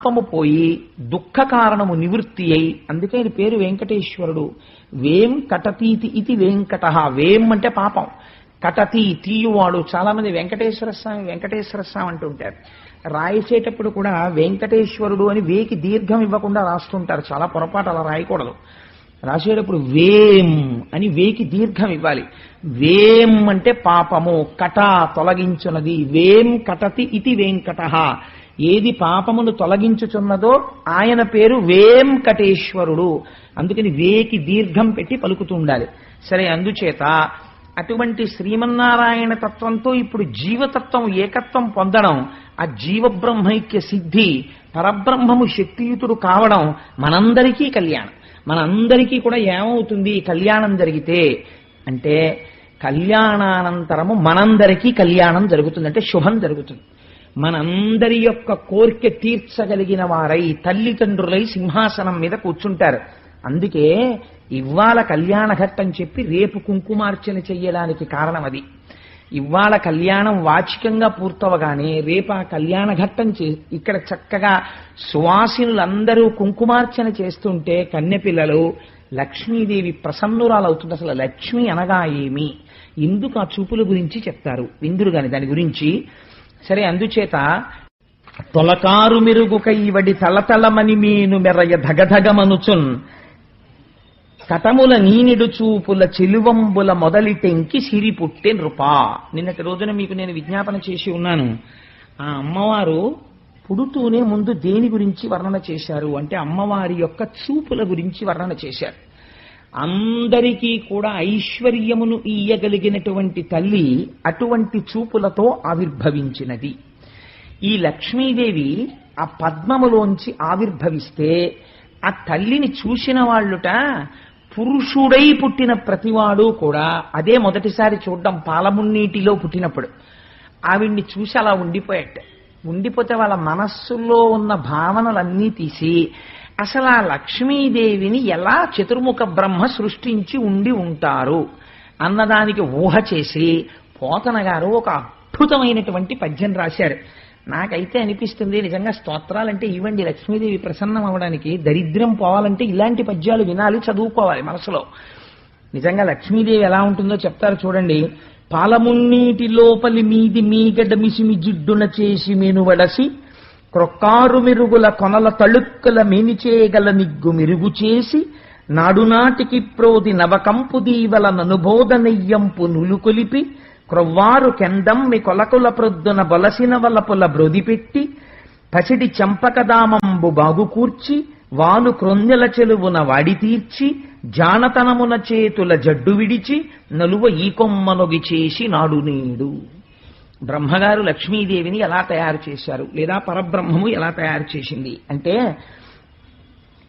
పాపము పోయి దుఃఖ కారణము నివృత్తి అయి, అందుకే ఆయన పేరు వెంకటేశ్వరుడు. వేం కటతీతి ఇది వెంకట. వేం అంటే పాపం, కటతి తీయువాడు. చాలా మంది వెంకటేశ్వర స్వామి అంటుంటారు. రాసేటప్పుడు కూడా వెంకటేశ్వరుడు అని వేకి దీర్ఘం ఇవ్వకుండా రాస్తుంటారు. చాలా పొరపాటు, అలా రాయకూడదు. రాసేటప్పుడు వేం అని వేకి దీర్ఘం ఇవ్వాలి. వేం అంటే పాపము, కట తొలగించున్నది. వేం కటతి ఇది వెంకట. ఏది పాపమును తొలగించుచున్నదో ఆయన పేరు వేంకటేశ్వరుడు. అందుకని వేకి దీర్ఘం పెట్టి పలుకుతూ ఉండాలి. సరే, అందుచేత అటువంటి శ్రీమన్నారాయణ తత్వంతో ఇప్పుడు జీవతత్వం ఏకత్వం పొందడం, ఆ జీవబ్రహ్మైక్య సిద్ధి, పరబ్రహ్మము శక్తియుతుడు కావడం మనందరికీ కళ్యాణం. మనందరికీ కూడా ఏమవుతుంది కళ్యాణం జరిగితే అంటే, కళ్యాణానంతరము మనందరికీ కళ్యాణం జరుగుతుంది, అంటే శుభం జరుగుతుంది. మనందరి యొక్క కోరిక తీర్చగలిగిన వారై తల్లిదండ్రులై సింహాసనం మీద కూర్చుంటారు. అందుకే ఇవాళ కళ్యాణ ఘట్టం చెప్పి రేపు కుంకుమార్చన చెయ్యడానికి కారణం అది. ఇవాళ కళ్యాణం వాచికంగా పూర్తవగానే రేపు ఆ కళ్యాణ ఘట్టం ఇక్కడ చక్కగా సువాసినులందరూ కుంకుమార్చన చేస్తుంటే కన్నెపిల్లలు లక్ష్మీదేవి ప్రసన్నురాలవుతుంది. అసలు లక్ష్మి అనగా ఏమి, ఎందుకు ఆ చూపుల గురించి చెప్తారు విందురు గాని దాని గురించి. సరే, అందుచేత తొలకారు మెరుగు కైవడి తలతలమని మీను మెరయ ధగధగమనుచున్ కటముల నీనిడు చూపుల చెలువంబుల మొదలిటెంకి సిరి పుట్టె నృపా. నిన్నటి రోజున మీకు నేను విజ్ఞాపన చేసి ఉన్నాను. ఆ అమ్మవారు పుడుతూనే ముందు దేని గురించి వర్ణన చేశారు అంటే, అమ్మవారి యొక్క చూపుల గురించి వర్ణన చేశారు. అందరికీ కూడా ఐశ్వర్యమును ఇయ్యగలిగినటువంటి తల్లి అటువంటి చూపులతో ఆవిర్భవించినది. ఈ లక్ష్మీదేవి ఆ పద్మములోంచి ఆవిర్భవిస్తే ఆ తల్లిని చూసిన వాళ్ళుట పురుషుడై పుట్టిన ప్రతివాడు కూడా అదే మొదటిసారి చూడడం. పాలమున్నీటిలో పుట్టినప్పుడు ఆవిడ్ని చూసి అలా ఉండిపోతే వాళ్ళ మనస్సులో ఉన్న భావనలన్నీ తీసి అసలు ఆ లక్ష్మీదేవిని ఎలా చతుర్ముఖ బ్రహ్మ సృష్టించి ఉండి ఉంటారు అన్నదానికి ఊహ చేసి పోతన గారు ఒక అద్భుతమైనటువంటి పద్యం రాశారు. నాకైతే అనిపిస్తుంది, నిజంగా స్తోత్రాలంటే ఇవ్వండి, లక్ష్మీదేవి ప్రసన్నం అవడానికి. దరిద్రం పోవాలంటే ఇలాంటి పద్యాలు వినాలి, చదువుకోవాలి మనసులో. నిజంగా లక్ష్మీదేవి ఎలా ఉంటుందో చెప్తారు చూడండి. పాలమున్నీటి లోపలి మీది మీగడ మిసిమి జిడ్డున చేసి మెనువడసి క్రొక్కారు మెరుగుల కొనల తళుక్కల మేనిచేయగల నిగ్గు మెరుగు చేసి నాడునాటికి ప్రోది నవకంపు దీవల ననుబోధ నెయ్యంపు నులుకొలిపి క్రొవ్వారు కెందమ్మి కొలకుల ప్రొద్దున బొలసిన వలపుల బ్రొదిపెట్టి పసిడి చంపకదామంబు బాగుకూర్చి వాలు క్రొందెల చెలువున వాడి తీర్చి జానతనమున చేతుల జడ్డు విడిచి నలువ ఈ కొమ్మనొగి చేసి నాడు నేడు. బ్రహ్మగారు లక్ష్మీదేవిని ఎలా తయారు చేశారు, లేదా పరబ్రహ్మము ఎలా తయారు చేసింది అంటే,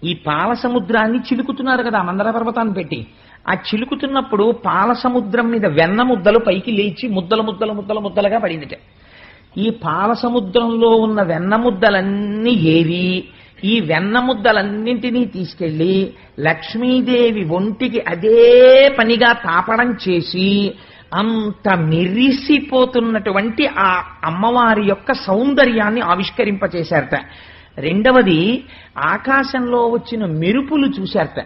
ఈ పాల సముద్రాన్ని చిలుకుతున్నారు కదా మందర పర్వతాన్ని పెట్టి. ఆ చిలుకుతున్నప్పుడు పాల సముద్రం మీద వెన్న ముద్దలు పైకి లేచి ముద్దలుగా పడిందిట. ఈ పాల సముద్రంలో ఉన్న వెన్న ముద్దలన్నీ ఏవి, ఈ వెన్న ముద్దలన్నింటినీ తీసుకెళ్లి లక్ష్మీదేవి ఒంటికి అదే పనిగా తాపడం చేసి అంత మెరిసిపోతున్నటువంటి ఆ అమ్మవారి యొక్క సౌందర్యాన్ని ఆవిష్కరింపచేశారట. రెండవది, ఆకాశంలో వచ్చిన మెరుపులు చూశారట.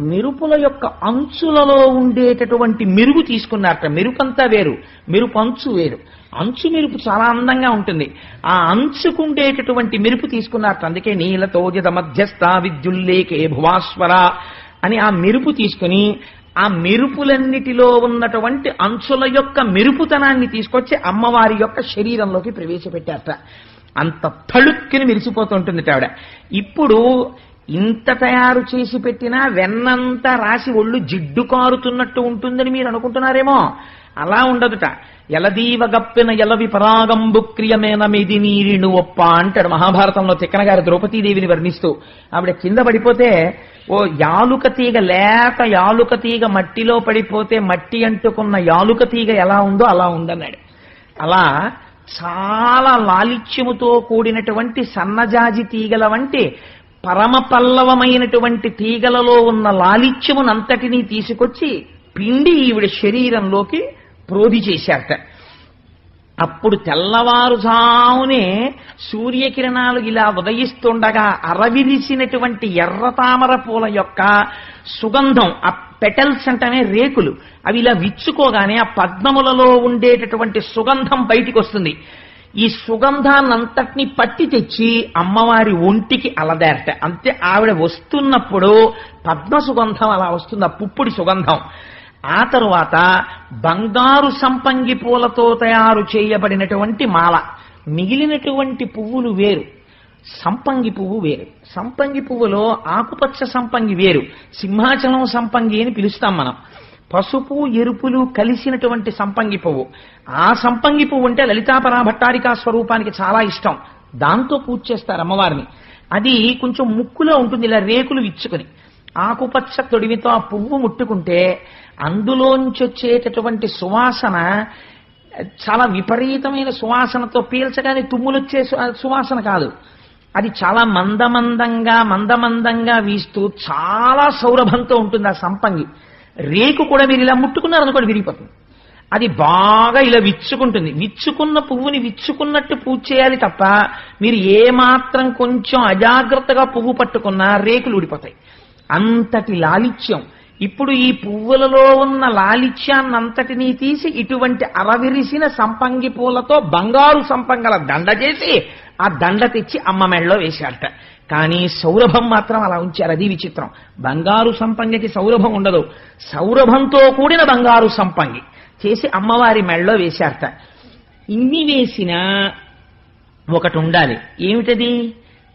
మెరుపుల యొక్క అంచులలో ఉండేటటువంటి మెరుగు తీసుకున్నారట. మెరుపంతా వేరు, మెరుపు అంచు వేరు. అంచు మెరుపు చాలా అందంగా ఉంటుంది. ఆ అంచుకుండేటటువంటి మెరుపు తీసుకున్నారట. అందుకే నీలతోజద మధ్యస్థ విద్యుల్లేకే భువాస్వర అని ఆ మెరుపు తీసుకుని ఆ మెరుపులన్నిటిలో ఉన్నటువంటి అంచుల యొక్క మెరుపుతనాన్ని తీసుకొచ్చి అమ్మవారి యొక్క శరీరంలోకి ప్రవేశపెట్టారట. అంత తళుక్కుని మెరిసిపోతుంటుంది ఆవిడ. ఇప్పుడు ఇంత తయారు చేసి పెట్టినా వెన్నంతా రాసి ఒళ్ళు జిడ్డు కారుతున్నట్టు ఉంటుందని మీరు అనుకుంటున్నారేమో. అలా ఉండదుట. ఎలదీవ గప్పిన ఎలవి పరాగంబు క్రియమేన మెది నీరిను ఒప్ప అంటాడు మహాభారతంలో తిక్కన గారు ద్రౌపదీదేవిని వర్ణిస్తూ. ఆవిడ కింద పడిపోతే ఓ యాలుక తీగ, లేత యాలుక తీగ మట్టిలో పడిపోతే మట్టి అంటుకున్న యాలుక తీగ ఎలా ఉందో అలా ఉందన్నాడు. అలా చాలా లాలిత్యముతో కూడినటువంటి సన్నజాజి తీగల వంటి పరమ పల్లవమైనటువంటి తీగలలో ఉన్న లాలిత్యమునంతటినీ తీసుకొచ్చి పిండి ఈవిడ శరీరంలోకి ప్రోధి చేశారట. అప్పుడు తెల్లవారుజామునే సూర్యకిరణాలు ఇలా ఉదయిస్తుండగా అరవిరిసినటువంటి ఎర్ర తామర పూల యొక్క సుగంధం, ఆ పెటల్స్ అంటేనే రేకులు, అవి ఇలా విచ్చుకోగానే ఆ పద్మములలో ఉండేటటువంటి సుగంధం బయటికి వస్తుంది. ఈ సుగంధాన్నంతటినీ పట్టి తెచ్చి అమ్మవారి ఒంటికి అలదేరట. అంతే, ఆవిడ వస్తున్నప్పుడు పద్మ సుగంధం అలా వస్తుంది, ఆ పుప్పుడి సుగంధం. ఆ తరువాత బంగారు సంపంగి పూలతో తయారు చేయబడినటువంటి మాల. మిగిలినటువంటి పువ్వులు వేరు, సంపంగి పువ్వు వేరు. సంపంగి పువ్వులో ఆకుపచ్చ సంపంగి వేరు, సింహాచలం సంపంగి అని పిలుస్తాం మనం. పసుపు ఎరుపులు కలిసినటువంటి సంపంగి పువ్వు. ఆ సంపంగి పువ్వు అంటే లలితాపరా భట్టారికా స్వరూపానికి చాలా ఇష్టం. దాంతో పూజ చేస్తారు అమ్మవారిని. అది కొంచెం ముక్కులో ఉంటుంది, ఇలా రేకులు విచ్చుకొని. ఆకుపచ్చ తొడిమితో ఆ పువ్వు ముట్టుకుంటే అందులోంచి వచ్చేటటువంటి సువాసన చాలా విపరీతమైన సువాసనతో, పీల్చగానే తుమ్ములొచ్చే సువాసన కాదు. అది చాలా మందమందంగా వీస్తూ చాలా సౌరభంతో ఉంటుంది ఆ సంపంగి. రేకు కూడా మీరు ఇలా ముట్టుకున్నారనుకోండి విరిగిపోతుంది. అది బాగా ఇలా విచ్చుకుంటుంది. విచ్చుకున్న పువ్వుని విచ్చుకున్నట్టు పూజ చేయాలి తప్ప మీరు ఏమాత్రం కొంచెం అజాగ్రత్తగా పువ్వు పట్టుకున్నా రేకులు ఊడిపోతాయి. అంతటి లాలిత్యం. ఇప్పుడు ఈ పువ్వులలో ఉన్న లాలిత్యాన్నంతటినీ తీసి ఇటువంటి అరవిరిసిన సంపంగి పూలతో బంగారు సంపంగల దండ చేసి ఆ దండ తెచ్చి అమ్మ మెళ్ళలో వేశారట. కానీ సౌరభం మాత్రం అలా ఉంచారు. అది విచిత్రం. బంగారు సంపంగికి సౌరభం ఉండదు, సౌరభంతో కూడిన బంగారు సంపంగి చేసి అమ్మవారి మెళ్ళలో వేశారట. ఇన్ని వేసినా ఒకటి ఉండాలి. ఏమిటది?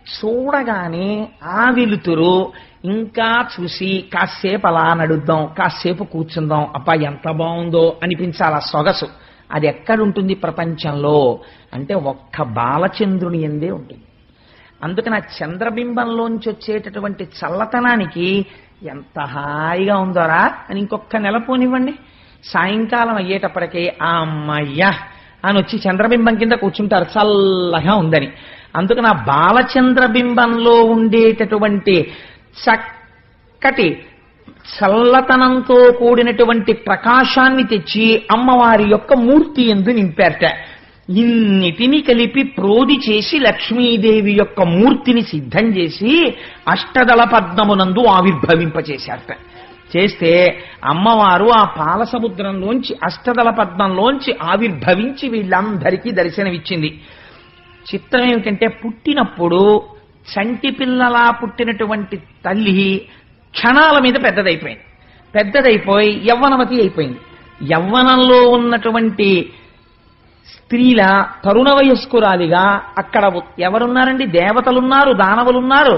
చూడగానే ఆ వెలుతురు ఇంకా చూసి కాసేపు అలా నడుద్దాం, కాసేపు కూర్చుందాం, అబ్బా ఎంత బాగుందో అనిపించాలి ఆ సొగసు. అది ఎక్కడుంటుంది ప్రపంచంలో అంటే ఒక్క బాలచంద్రుని ఎందే ఉంటుంది. అందుకని ఆ చంద్రబింబంలోంచి వచ్చేటటువంటి చల్లతనానికి ఎంత హాయిగా ఉందోరా అని ఇంకొక నెల పోనివ్వండి. సాయంకాలం అయ్యేటప్పటికీ ఆ అమ్మయ్యా అని వచ్చి చంద్రబింబం కింద కూర్చుంటారు, చల్లగా ఉందని. అందుకని ఆ బాలచంద్రబింబంలో ఉండేటటువంటి చక్కటి చల్లతనంతో కూడినటువంటి ప్రకాశాన్ని తెచ్చి అమ్మవారి యొక్క మూర్తి యందు నింపారట. ఇన్నిటిని కలిపి ప్రోది చేసి లక్ష్మీదేవి యొక్క మూర్తిని సిద్ధం చేసి అష్టదళ పద్మమునందు ఆవిర్భవింపచేశారట. చేస్తే అమ్మవారు ఆ పాల సముద్రంలోంచి అష్టదళ పద్మంలోంచి ఆవిర్భవించి వీళ్ళందరికీ దర్శనమిచ్చింది. చిత్రం ఏమిటంటే పుట్టినప్పుడు చంటి పిల్లలా పుట్టినటువంటి తల్లి క్షణాల మీద పెద్దదైపోయి యవ్వనవతి అయిపోయింది. యవ్వనంలో ఉన్నటువంటి స్త్రీల తరుణ వయస్కురాలిగా అక్కడ ఎవరున్నారండి? దేవతలున్నారు, దానవులున్నారు.